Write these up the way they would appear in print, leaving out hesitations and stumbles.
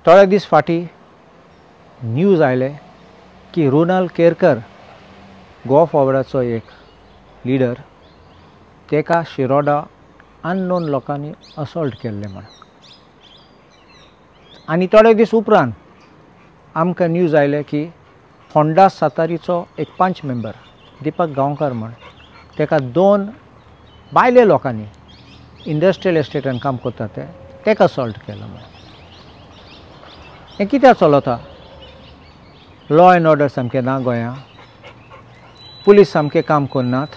थोडे दीस फाटी न्यूज आयले की रोनाल्ड केरकर गोवा फॉरवर्डाचो एक लिडर तेका शिरोडा अननोन लोकांनी असॉल्ट केल्ले म्हण आनी थोडे दीस उपरांत आमकां न्यूज आयले की फोंडा सातारीचो एक पंच मेंबर दिपक गांवकर म्हण तेका 2 भायले लोकांनी इंडस्ट्रियल एस्टेटान काम करता तेका असॉल्ट केलो म्हण हें कित्याक चलता लॉ एंड ऑर्डर सामकें ना गोंयां पुलीस सामकें काम करनात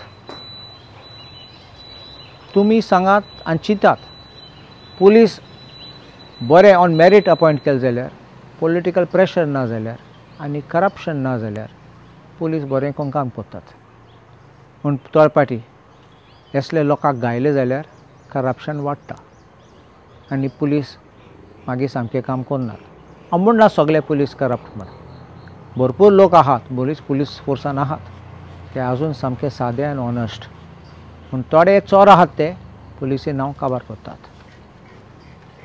तुमी सांगात आनी चिंतात पुलीस बरें ऑन मेरीट अपॉयंट केले जाल्यार पॉलिटिकल प्रेशर ना जाल्यार आनी करप्शन ना जाल्यार पुलीस बरें करून काम करतात पूण थोडे फाटी असले लोकांक गायले जाल्यार करप्शन वाडटा आनी पुलीस मागीर सामकें काम करनात हांव म्हणना सगळे पुलीस करप्ट म्हण भरपूर लोक आहात पुलीस फोर्सान आहात ते आजून सामके सादे आनी ऑनेस्ट पूण थोडे चोर आहात ते पुलिसेन नांव काबार करतात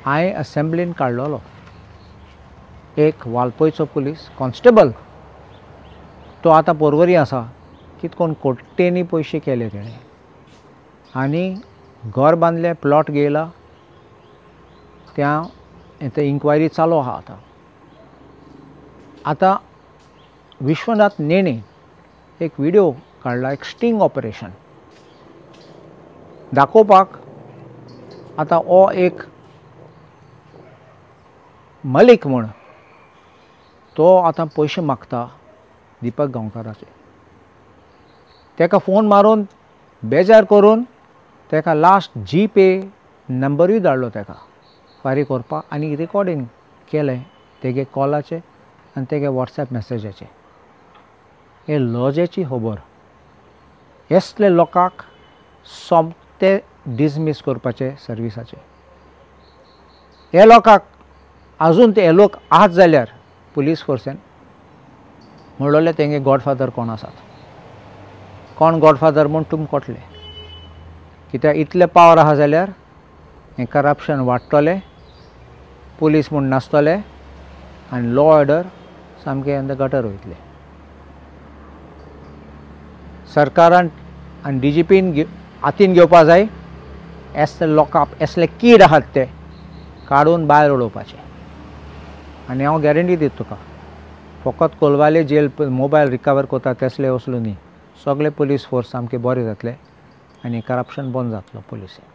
हांवें असेंब्लीन काडलेलो एक वालपयचो पुलीस कॉन्स्टेबल तो आतां पर्वरी आसा कितकोन कोट्टेनी पयशे केले तेणें आनी घर बांदलें प्लॉट घेयला त्या इन्क्वायरी चालू आहा आतां विश्वनाथ नेणे एक व्हिडिओ काडला एक स्टिंग ऑपरेशन दाखोवपाक आतां हो एक मलीक म्हूण तो आतां पयशे मागता दिपक गांवकाराचे तेका फोन मारून बेजार करून तेका लास्ट जी पे नंबरूय धाडलो तेका फारीक करपाक आनी रिकॉर्डींग केलें तेगे कॉलाचें आनी तेगे वॉट्सॅप मॅसेजाचें हे लॉजेची खबर असले लोकांक सोमते डिसमीस करपाचे सर्विसाचे हे लोकांक आजून ते लोक आहात जाल्यार पुलीस फोर्सेन म्हणलोले तेंगे गॉडफादर कोण आसात कोण गॉडफादर म्हूण तुमी कोटले कित्याक इतले पावर आहा जाल्यार हें करप्शन वाडटलें पुलीस म्हूण नासतले आनी लॉ ऑर्डर सामकें गटर वयतले सरकारान आनी DGPन हातीन घेवपा जाय असले लोकांक असले कीड आहात ते काडून भायर उडोवपाचे आनी हांव गॅरंटी दिता तुका फकत कोलवाले जेल मोबायल रिकवर करता तसले वचलो न्ही सगळे पुलीस फोर्स सामके बरे जातले आनी करप्शन बंद जातलो पुलिसेन